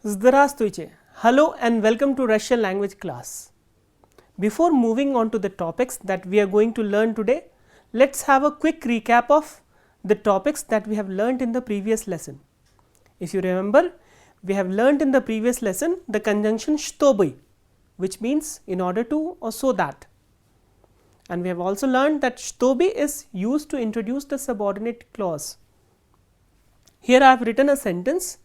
Здравствуйте! Hello and welcome to Russian language class. Before moving on to the topics that we are going to learn today, let's have a quick recap of the topics that we have learnt in the previous lesson. If you remember, we have learnt in the previous lesson the conjunction shtoby, which means in order to or so that. And we have also learned that shtoby is used to introduce the subordinate clause. Here I have written a sentence.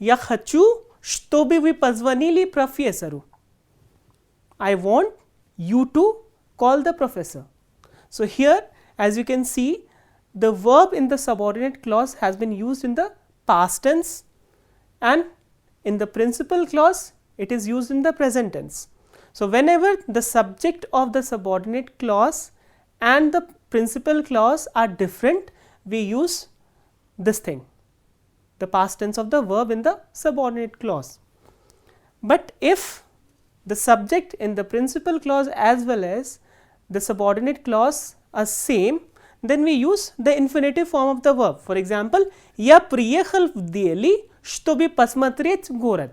Я хочу, чтобы вы позвонили профессору. I want you to call the professor. So here, as you can see, the verb in the subordinate clause has been used in the past tense, and in the principal clause it is used in the present tense. So whenever the subject of the subordinate clause and the principal clause are different, we use this thing, the past tense of the verb in the subordinate clause. But if the subject in the principal clause as well as the subordinate clause are same, then we use the infinitive form of the verb. For example, я приехал в Delhi, чтобы посмотреть город.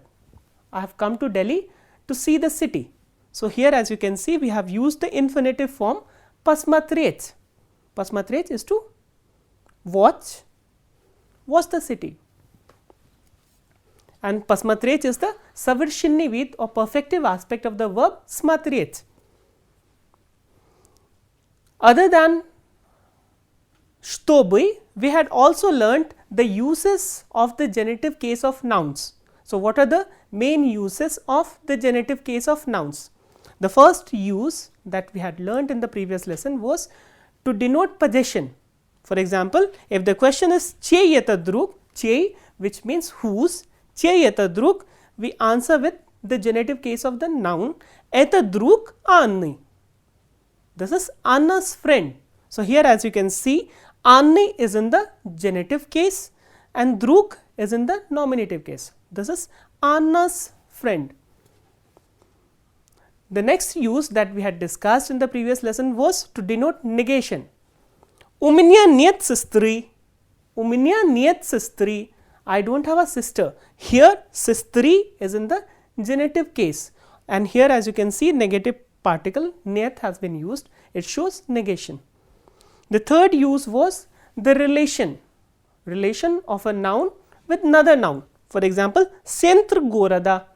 I have come to Delhi to see the city. So here, as you can see, we have used the infinitive form посмотреть. Посмотреть is to watch the city. And посмотреть is the совершенный вид or perfective aspect of the verb смотреть. Other than чтобы, we had also learnt the uses of the genitive case of nouns. So what are the main uses of the genitive case of nouns? The first use that we had learnt in the previous lesson was to denote possession. For example, if the question is чей это друг, чей, which means whose, чей это друг, we answer with the genitive case of the noun, это друг Анны. This is Anna's friend. So here, as you can see, Anni is in the genitive case and drug is in the nominative case. This is Anna's friend. The next use that we had discussed in the previous lesson was to denote negation. У меня нет сестры. У меня нет сестры. I don't have a sister. Here, сестры is in the genitive case, and here, as you can see, negative particle net has been used. It shows negation. The third use was the relation of a noun with another noun. For example, центр города.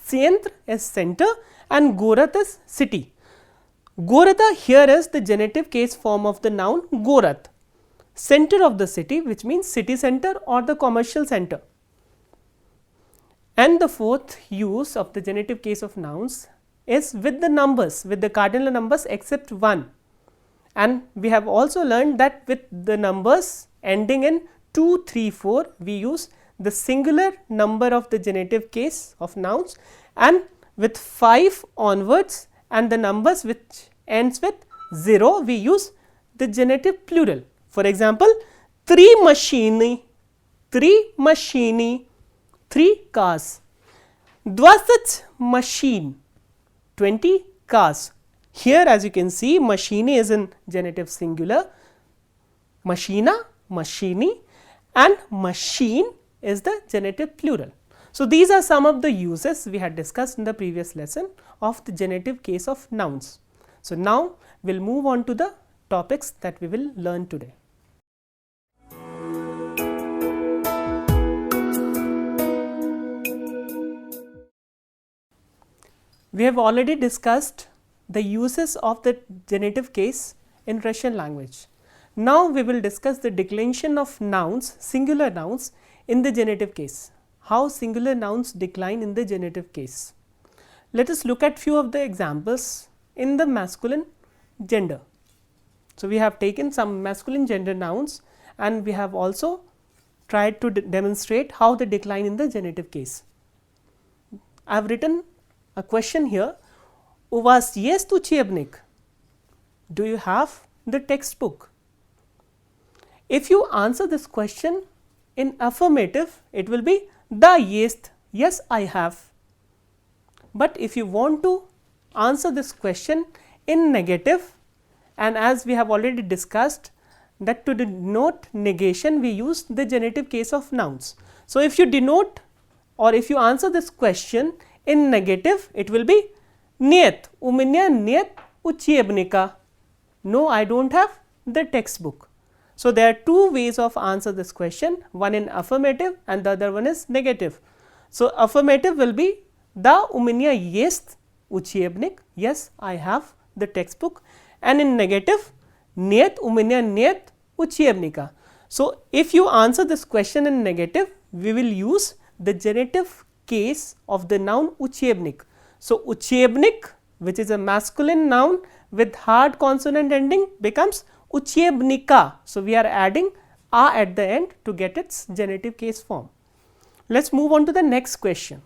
Центр is center and город is city. Города here is the genitive case form of the noun город. Center of the city, which means city center or the commercial center. And the fourth use of the genitive case of nouns is with the numbers, with the cardinal numbers except 1. And we have also learned that with the numbers ending in 2, 3, 4, we use the singular number of the genitive case of nouns, and with 5 onwards and the numbers which ends with 0, we use the genitive plural. For example, 3 машины, 3 cars, 20 машин, 20 cars. Here, as you can see, машины is in genitive singular, машина, машины, and machine is the genitive plural. So these are some of the uses we had discussed in the previous lesson of the genitive case of nouns. So now we will move on to the topics that we will learn today. We have already discussed the uses of the genitive case in Russian language. Now we will discuss the declension of nouns, singular nouns, in the genitive case. How singular nouns decline in the genitive case. Let us look at few of the examples in the masculine gender. So we have taken some masculine gender nouns and we have also tried to demonstrate how they decline in the genitive case. I have written a question here. У вас есть учебник? Do you have the textbook? If you answer this question in affirmative, it will be да есть, yes I have. But if you want to answer this question in negative, and as we have already discussed that to denote negation we use the genitive case of nouns. So if you denote or if you answer this question in negative, it will be Niet, u меня нет учебника. No, I don't have the textbook. So, there are two ways of answer this question, one in affirmative and the other one is negative. So, affirmative will be да, у меня есть учебник, yes, I have the textbook, and in negative, нет, у меня нет учебника. So, if you answer this question in negative, we will use the genitive case of the noun учебник. So, учебник, which is a masculine noun with hard consonant ending, becomes учебника. So, we are adding a at the end to get its genitive case form. Let us move on to the next question.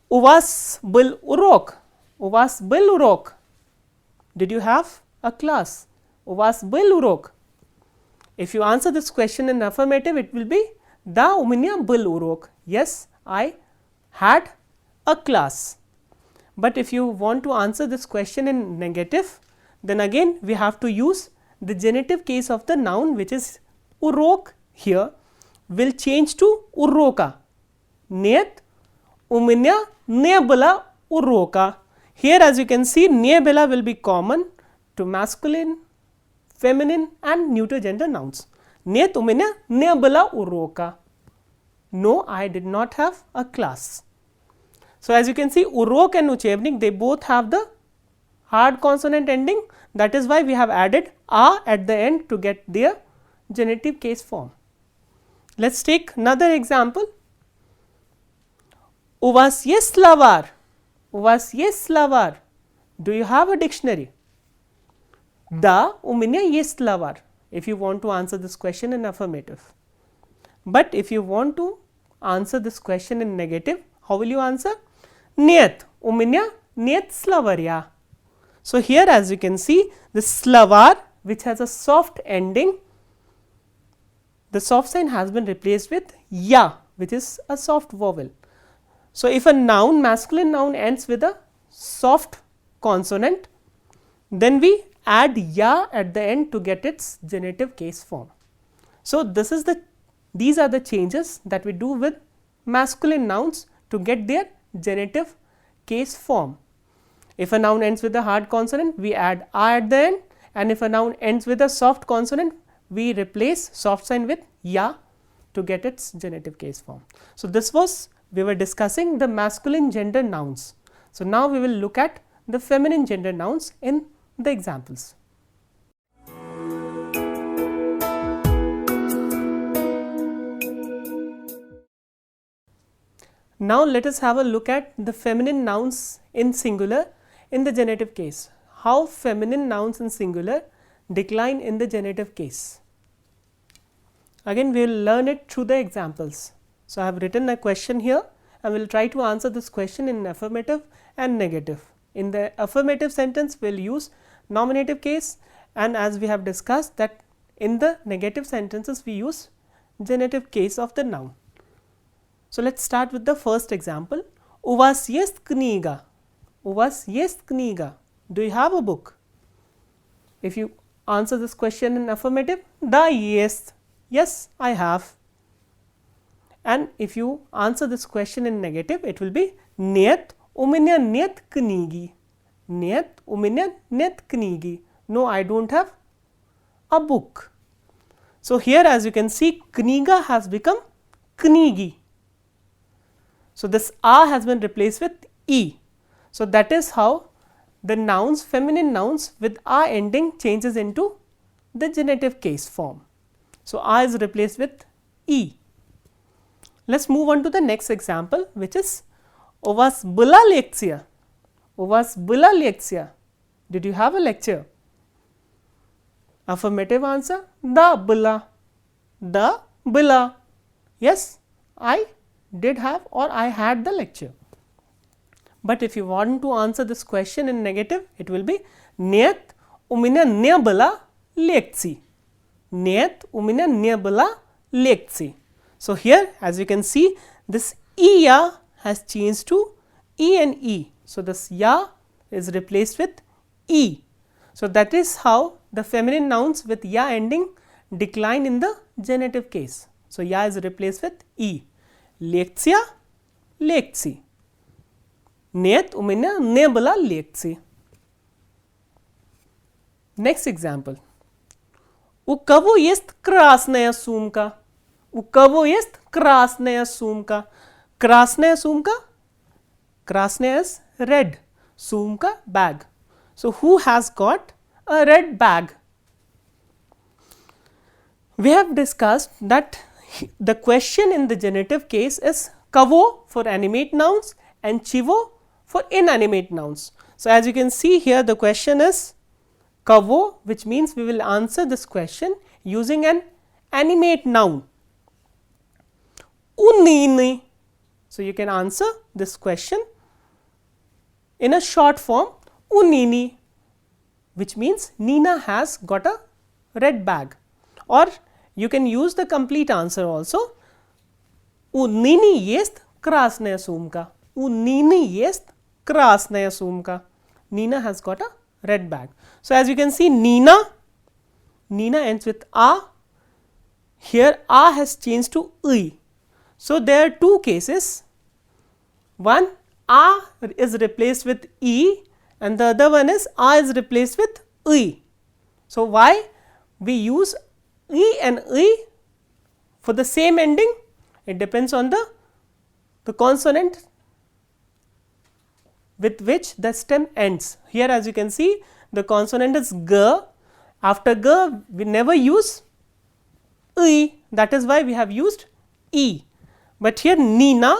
У вас был урок? У вас был урок? Did you have a class? У вас был урок? If you answer this question in affirmative, it will be да, у меня был урок. Yes, I had a class. But if you want to answer this question in negative, then again we have to use the genitive case of the noun, which is урок here will change to урока. Нет, у меня не было урока. Here, as you can see, не было will be common to masculine, feminine and neuter gender nouns. Нет, у меня не было урока. No, I did not have a class. So, as you can see, urok and uchebnik, they both have the hard consonant ending. That is why we have added a at the end to get their genitive case form. Let us take another example. У вас есть словарь? У вас есть словарь? Do you have a dictionary? Да, у меня есть словарь. If you want to answer this question in affirmative. But if you want to answer this question in negative, how will you answer? Нет, у меня нет словаря. So, here as you can see, the словарь, which has a soft ending, the soft sign has been replaced with ya, which is a soft vowel. So, if a noun, masculine noun ends with a soft consonant, then we add ya at the end to get its genitive case form. So, these are the changes that we do with masculine nouns to get their genitive case form. If a noun ends with a hard consonant, we add a at the end, and if a noun ends with a soft consonant, we replace soft sign with ya to get its genitive case form. So, we were discussing the masculine gender nouns. So, now we will look at the feminine gender nouns in the examples. Now, let us have a look at the feminine nouns in singular in the genitive case. How feminine nouns in singular decline in the genitive case. Again, we will learn it through the examples. So, I have written a question here and we will try to answer this question in affirmative and negative. In the affirmative sentence, we will use nominative case, and as we have discussed that in the negative sentences, we use genitive case of the noun. So, let us start with the first example. У вас есть книга? У вас есть книга? Do you have a book? If you answer this question in affirmative, да, есть. Yes, I have. And if you answer this question in negative, it will be нет, у меня нет книги. Нет, у меня нет книги. No, I don't have a book. So, here as you can see, книга has become книги. So, this a has been replaced with e. So, that is how the nouns, feminine nouns with a ending changes into the genitive case form. So, a is replaced with e. Let us move on to the next example, which is у вас была лекция? У вас была лекция? Did you have a lecture? Affirmative answer, да, была. Да, была. Yes, I did have or I had the lecture. But if you want to answer this question in negative, it will be нет, у меня не было лекций. Нет, у меня не было лекций. So, here as you can see, this e ya has changed to e and e. So, this ya is replaced with e. So, that is how the feminine nouns with ya ending decline in the genitive case. So, ya is replaced with e. lekcja, lekcji. Нет, у меня не было лекции. Next example. У кого есть красная сумка? У кого есть красная сумка? Красная сумка? Красная is red. Sumka, bag. So, who has got a red bag? We have discussed that the question in the genitive case is kavo for animate nouns and chivo for inanimate nouns. So, as you can see here, the question is kavo, which means we will answer this question using an animate noun. Unini. So, you can answer this question in a short form, Unini, which means Nina has got a red bag, or you can use the complete answer also. У Nini есть красная сумка. У Nini есть красная сумка. Nina has got a red bag. So, as you can see, Nina ends with a. Here a has changed to I. So, there are two cases. One, a is replaced with e, and the other one is a is replaced with I. So, why we use e and I for the same ending? It depends on the consonant with which the stem ends. Here, as you can see, the consonant is g. After g, we never use I, that is why we have used e. But here Nina,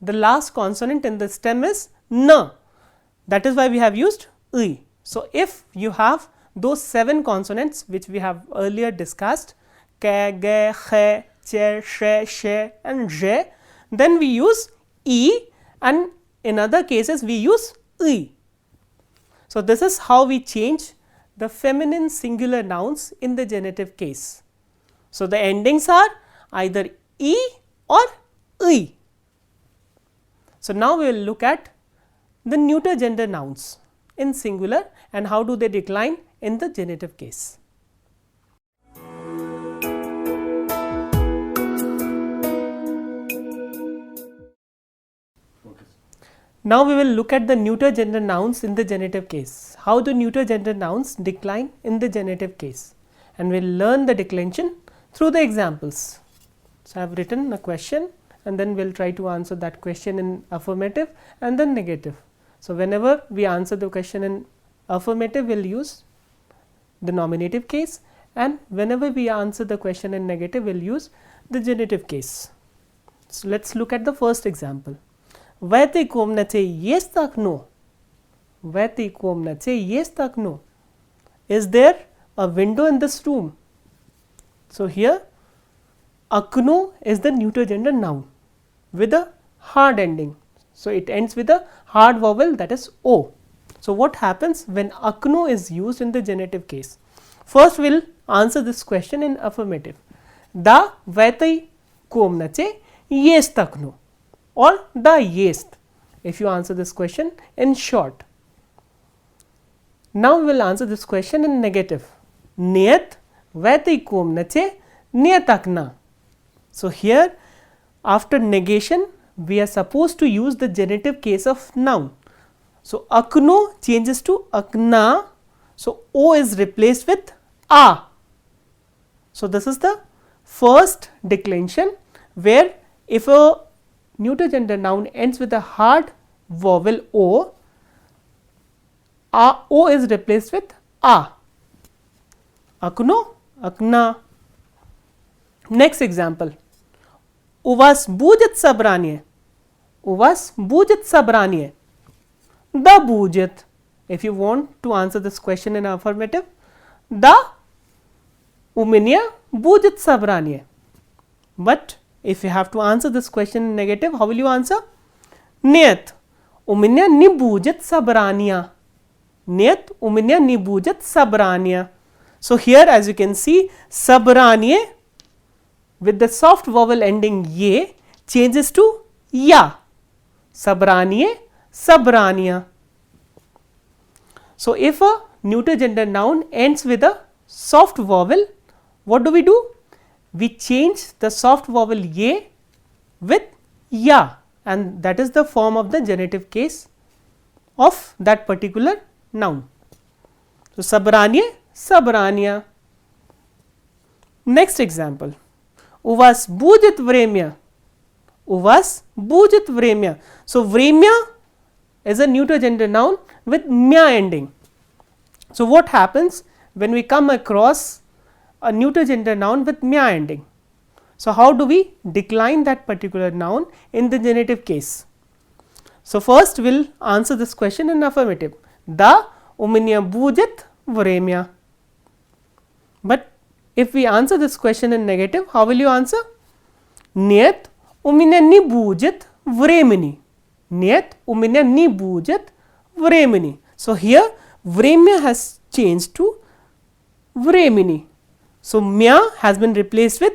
the last consonant in the stem is n, that is why we have used I. So, if you have those 7 consonants which we have earlier discussed, ke, ge, khe, che, she, she and je, then we use e, and in other cases we use I. So, this is how we change the feminine singular nouns in the genitive case. So, the endings are either e or I. So, now we will look at the neuter gender nouns in singular and how do they decline in the genitive case. Now, we will look at the neuter gender nouns in the genitive case, how the neuter gender nouns decline in the genitive case, and we will learn the declension through the examples. So, I have written a question and then we will try to answer that question in affirmative and then negative. So, whenever we answer the question in affirmative, we will use the nominative case, and whenever we answer the question in negative, we will use the genitive case. So, let us look at the first example. В этой комнате есть окно. В этой комнате есть окно. Is there a window in this room? So, here akno is the neuter gender noun with a hard ending. So, it ends with a hard vowel, that is o. So, what happens when akno is used in the genitive case? First, we will answer this question in affirmative. Da в этой комнате есть окно, or da есть, if you answer this question in short. Now, we will answer this question in negative. Нет в этой комнате нет окна. So, here after negation we are supposed to use the genitive case of noun. So, akno changes to akna. So, o is replaced with a. So, this is the first declension where if a neuter gender noun ends with a hard vowel o, o is replaced with a. Akno, akna. Next example. У вас будет собрание? У вас будет собрание? Да будет. If you want to answer this question in affirmative, да, у меня будет собрание. But if you have to answer this question in negative, how will you answer? Нет, у меня не будет собрания. Нет, у меня не будет собрания. So, here as you can see, собрание with the soft vowel ending ye changes to ya. Собрание, собрания. So, if a neuter gender noun ends with a soft vowel, what do? We change the soft vowel ye with ya, and that is the form of the genitive case of that particular noun. So, sabranie, sabrania. Next example, u vas будет время, u vas будет время. So, время is a neuter gender noun with mya ending. So, what happens when we come across a neuter gender noun with mya ending? So, how do we decline that particular noun in the genitive case? So, first we will answer this question in affirmative. Da у меня будет время. But if we answer this question in negative, how will you answer? Нет, у меня не будет времени. Нет, у меня не будет времени. So, here время has changed to времени. So, mya has been replaced with,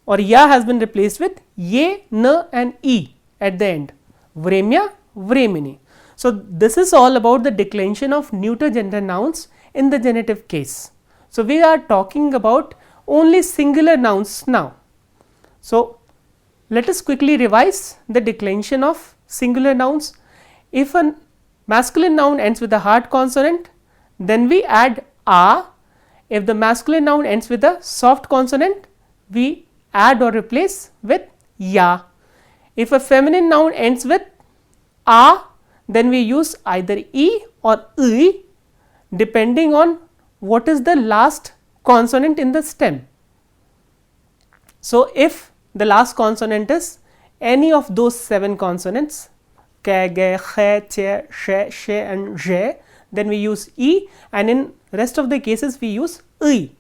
or ya has been replaced with ye, na and e at the end. Vremya, vremeni. So, this is all about the declension of neuter gender nouns in the genitive case. So, we are talking about only singular nouns now. So, let us quickly revise the declension of singular nouns. If a masculine noun ends with a hard consonant, then we add a. If the masculine noun ends with a soft consonant, we add or replace with ya. If a feminine noun ends with a, then we use either e or I depending on what is the last consonant in the stem. So, if the last consonant is any of those 7 consonants ke, ge, khe, che, she, she and je, then we use e, and in rest of the cases we use I.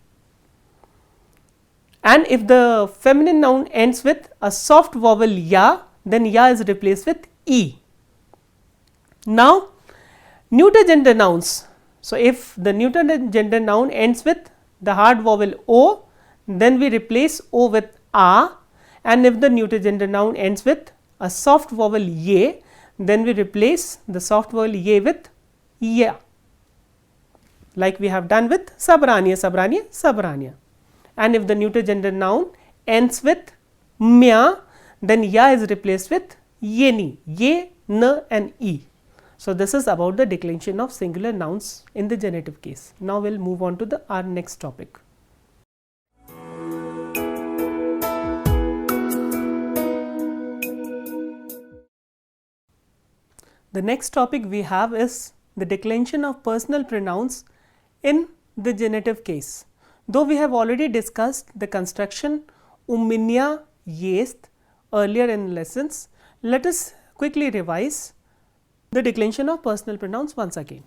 And if the feminine noun ends with a soft vowel ya, then ya is replaced with e. Now, neuter gender nouns. So, if the neuter gender noun ends with the hard vowel o, then we replace o with a, and if the neuter gender noun ends with a soft vowel ye, then we replace the soft vowel ye with ya, like we have done with sabrania, sabrania, sabrania. And if the neuter gender noun ends with mya, then ya is replaced with yeni, ye, na and e. So, this is about the declension of singular nouns in the genitive case. Now, we will move on to our next topic. The next topic we have is the declension of personal pronouns in the genitive case. Though we have already discussed the construction u меня есть earlier in lessons, let us quickly revise the declension of personal pronouns once again.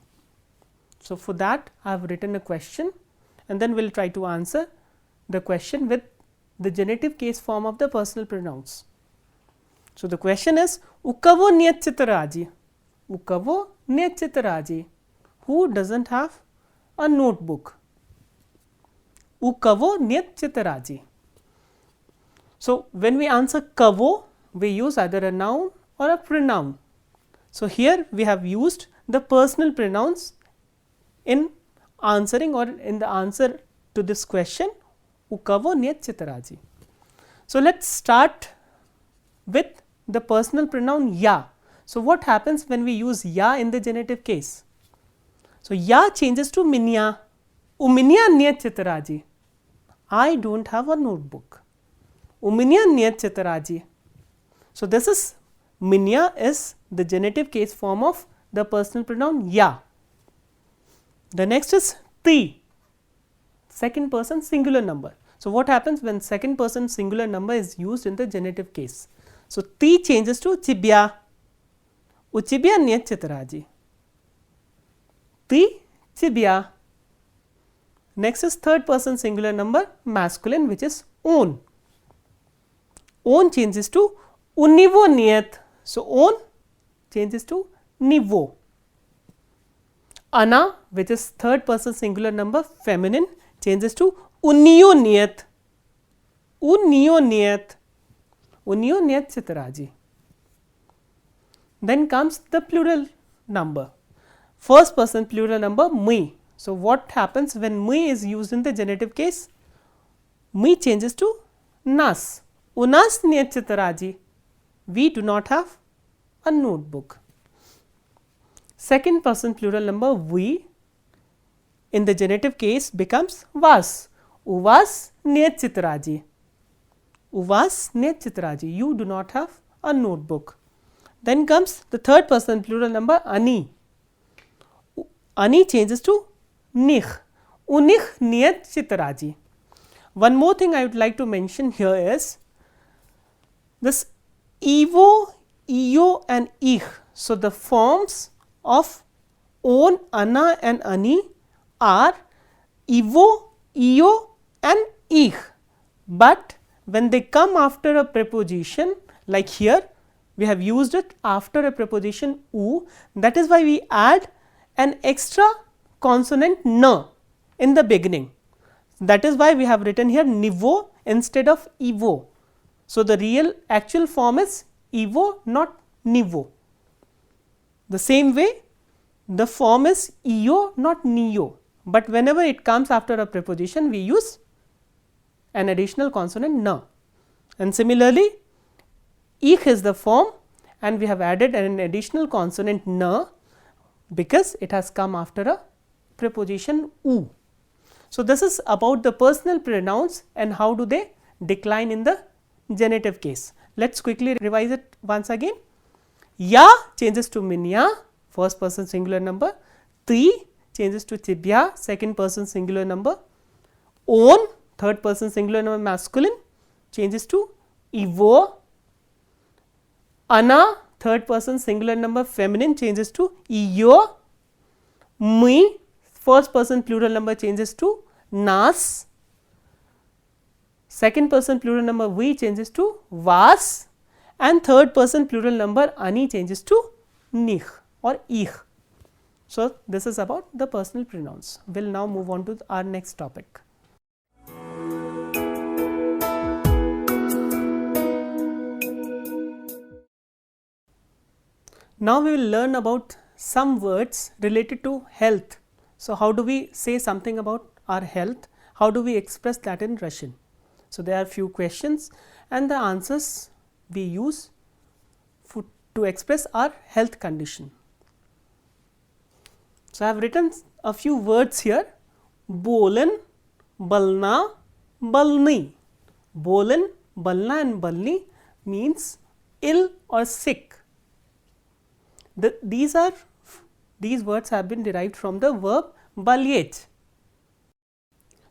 So, for that I have written a question, and then we will try to answer the question with the genitive case form of the personal pronouns. So, the question is u kogo нет тетради? U kogo нет тетради? Who doesn't have a notebook? U kogo нет тетради? So, when we answer kogo, we use either a noun or a pronoun. So, here we have used the personal pronouns in answering or in the answer to this question u kogo нет тетради. So, let us start with the personal pronoun ya. So, what happens when we use ya in the genitive case? So, ya changes to меня. У меня нет тетради. I do not have a notebook. У меня нет тетради. So, this is меня is the genitive case form of the personal pronoun ya. The next is ты, second person singular number. So, what happens when second person singular number is used in the genitive case? So, ты changes to тебя. У тебя нет тетради. Ты, тебя. Next is third person singular number masculine, which is он. Он changes to у него нет. So, он changes to него. Она, which is third person singular number feminine, changes to у нее нет. У нее нет. У нее нет тетради. Then comes the plural number, first person plural number мы. So, what happens when мы is used in the genitive case? Мы changes to нас. У нас нет тетради. We do not have a notebook. Second person plural number we in the genitive case becomes was. У вас нет тетради. У вас нет тетради. You do not have a notebook. Then comes the third person plural number ani. Ani changes to них. У них нет тетради. One more thing I would like to mention here is this evo, eo and ich. So, the forms of on, ana and ani are evo, eo and ich. But when they come after a preposition, like here we have used it after a preposition u, that is why we add an extra consonant n in the beginning. That is why we have written here nivo instead of evo. So, the real actual form is evo, not nivo. The same way the form is eo, not neo, but whenever it comes after a preposition we use an additional consonant n. And similarly ich is the form and we have added an additional consonant n because it has come after a preposition u. So, this is about the personal pronouns and how do they decline in the genitive case. Let us quickly revise it once again. Ya changes to minya, first person singular number. Ti changes to tibya, second person singular number. On, third person singular number masculine, changes to evo. Ana, third person singular number feminine, changes to eo. Mi, first person plural number, changes to nas. Second person plural number we changes to was, and third person plural number ani changes to них or ich. So, this is about the personal pronouns. We will now move on to our next topic. Now, we will learn about some words related to health. So, how do we say something about our health? How do we express that in Russian? So, there are few questions and the answers we use to express our health condition. So, I have written a few words here: bolen, balna, balni. Bolen, balna and balni means ill or sick. These words have been derived from the verb bolеть.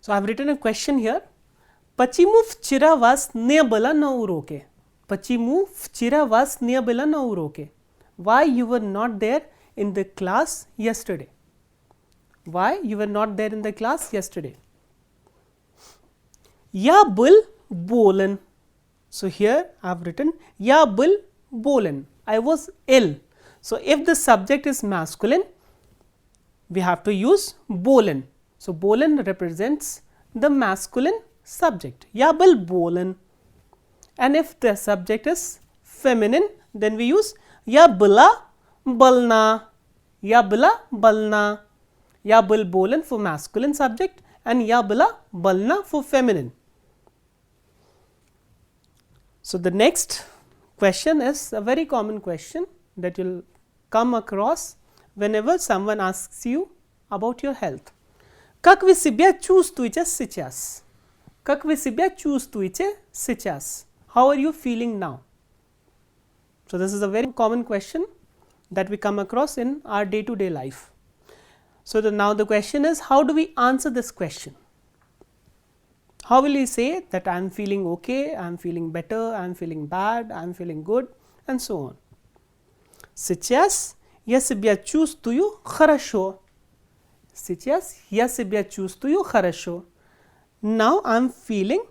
So, I have written a question here. Почему вчера вас не было на уроке? Почему вчера вас не было на уроке? Why you were not there in the class yesterday? Why you were not there in the class yesterday? Я был болен. So, here I have written я был болен. I was ill. So, if the subject is masculine, we have to use болен. So, болен represents the masculine subject. Я был болен. And if the subject is feminine, then we use я была больна. Я была больна. Я был болен for masculine subject and я была больна for feminine. So, the next question is a very common question that you will come across whenever someone asks you about your health. Как вы себя чувствуете сейчас? Как вы себя чувствуете сейчас? How are you feeling now? So, this is a very common question that we come across in our day-to-day life. So, now the question is, how do we answer this question? How will you say that I am feeling okay, I am feeling better, I am feeling bad, I am feeling good, and so on. Сейчас я себя чувствую хорошо. Сейчас я себя чувствую хорошо. Now I am feeling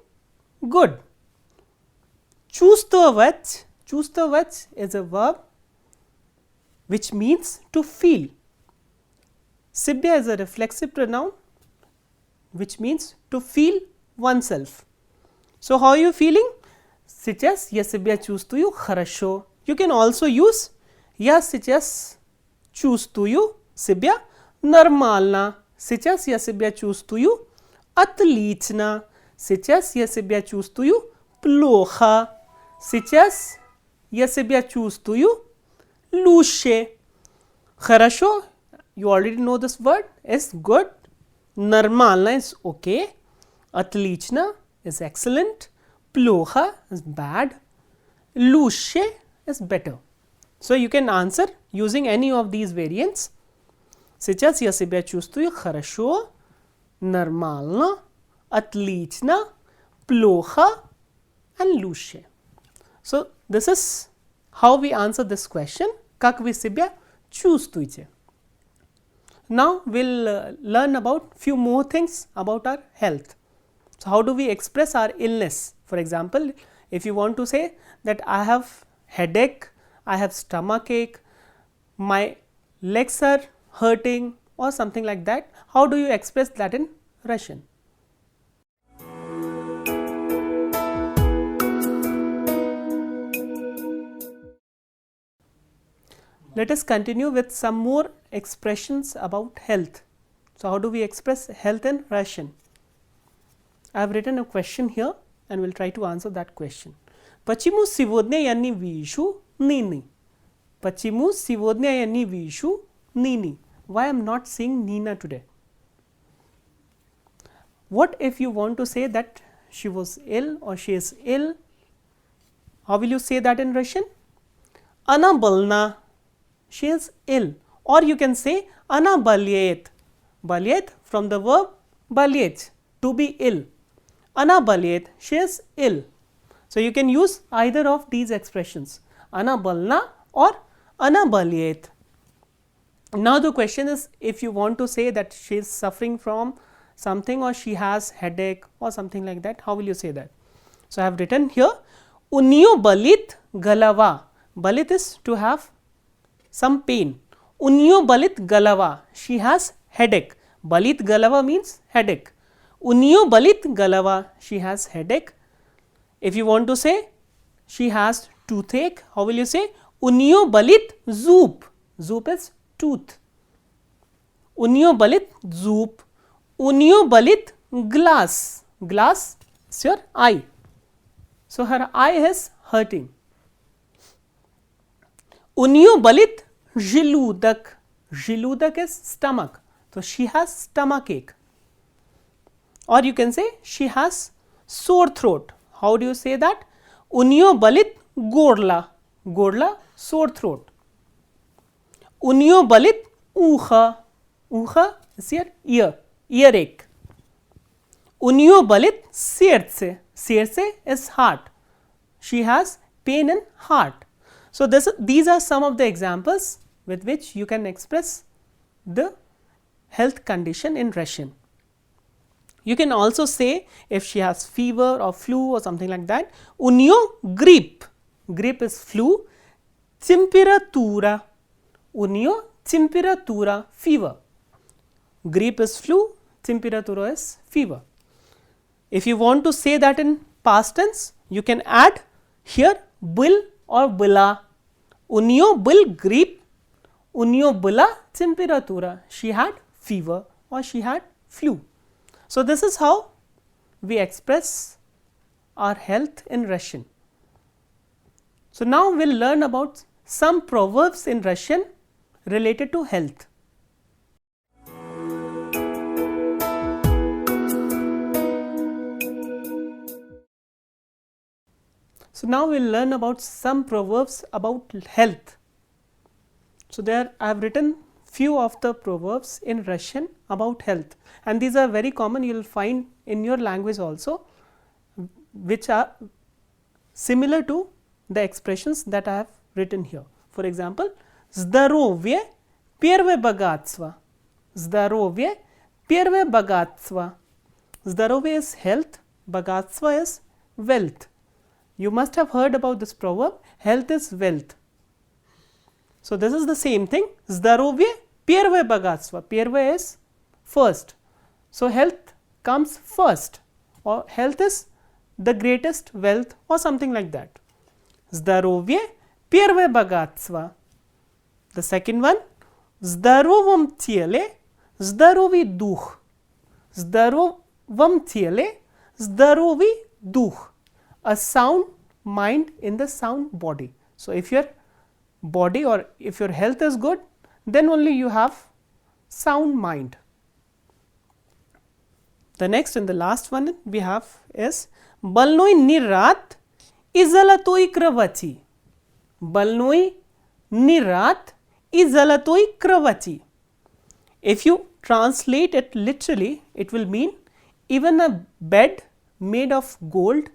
good. Чувствовать, чувствовать is a verb which means to feel. Себя is a reflexive pronoun which means to feel oneself. So, how are you feeling? Сейчас я себя чувствую хорошо. You can also use я сейчас чувствую себя нормально. Сейчас я себя чувствую отлично. Сейчас я себя чувствую плохо. Сейчас я себя чувствую лучше. Хорошо, you already know this word, is good. Нормально is okay. Отлично is excellent. Плохо is bad. Лучше is better. So you can answer using any of these variants. Сейчас я себя чувствую хорошо, нормально, отлично, плохо, and лучше. So this is how we answer this question. Как вы себя чувствуете? Now we'll learn about few more things about our health. So how do we express our illness? For example, if you want to say that I have headache, I have stomach ache, my legs are hurting or something like that, how do you express that in Russian? Let us continue with some more expressions about health. So how do we express health in Russian? I have written a question here and we'll try to answer that question. Почему сегодня я не вижу Нины? Почему сегодня я не вижу Нины? Why I am not seeing Nina today? What if you want to say that she was ill or she is ill? How will you say that in Russian? Ana bolna. She is ill. Or you can say Ana болеет. Болеет from the verb болеть, to be ill. Ana болеет, she is ill. So you can use either of these expressions, Ana bolna or Ana болеет. Now the question is, if you want to say that she is suffering from something or she has headache or something like that, how will you say that? So I have written here, У нее болит голова. Balit is to have some pain. У нее болит голова. She has headache. Balit голова means headache. У нее болит голова. She has headache. If you want to say she has toothache, how will you say? У нее болит зуб. Зуб is tooth. У нее болит зуб. У нее болит глаз. Glass is your eye. So her eye is hurting. У нее болит желудок. Желудок is stomach. So she has stomach ache. Or you can say she has sore throat. How do you say that? У нее болит горло. Горло, sore throat. У нее болит ухо. Ухо is your ear. Earache. У нее болит сердце. Сердце is heart. She has pain in heart. So these are some of the examples with which you can express the health condition in Russian. You can also say if she has fever or flu or something like that, у нее грипп. Grip is flu. Температура. У нее температура, fever. Grip is flu. Температура is fever. If you want to say that in past tense, you can add here был or была. У нее был грипп. У нее была температура. She had fever or she had flu. So this is how we express our health in Russian. So now we'll learn about some proverbs in Russian related to health. So now we'll learn about some proverbs about health. So there I have written few of the proverbs in Russian about health, and these are very common, you will find in your language also, which are similar to the expressions that I have written here. For example, здоровье – первое богатство. Здоровье – первое богатство. Здоровье is health, богатство is wealth. You must have heard about this proverb, health is wealth. So this is the same thing, здоровье – первое богатство. Первое is first. So health comes first, or health is the greatest wealth or something like that. Здоровье – первое богатство. The second one, в здоровом теле здоровый дух. В здоровом теле здоровый дух. a sound mind in the sound body. So, if your body or if your health is good, then only you have sound mind. The next and the last one we have is balnoi nirat izalatoi kravachi. Balnoi nirat izalatoi kravachi. If you translate it literally, it will mean even a bed made of gold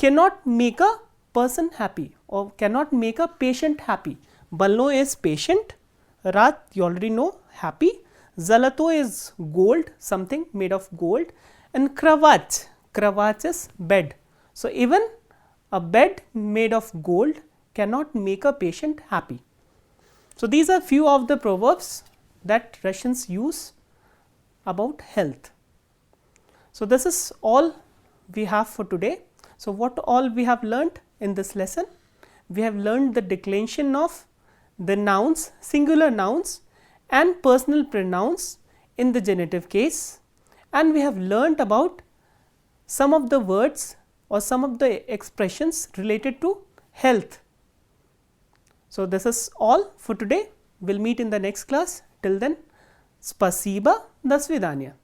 cannot make a person happy or cannot make a patient happy. Balno is patient, rat you already know, happy, zalato is gold, something made of gold, and kravach, kravach is bed. So, even a bed made of gold cannot make a patient happy. So, these are few of the proverbs that Russians use about health. So, this is all we have for today. So, what all we have learnt in this lesson? We have learned the declension of the nouns, singular nouns and personal pronouns in the genitive case, and we have learnt about some of the words or some of the expressions related to health. So, this is all for today. We will meet in the next class. Till then, spasiba, do svidaniya.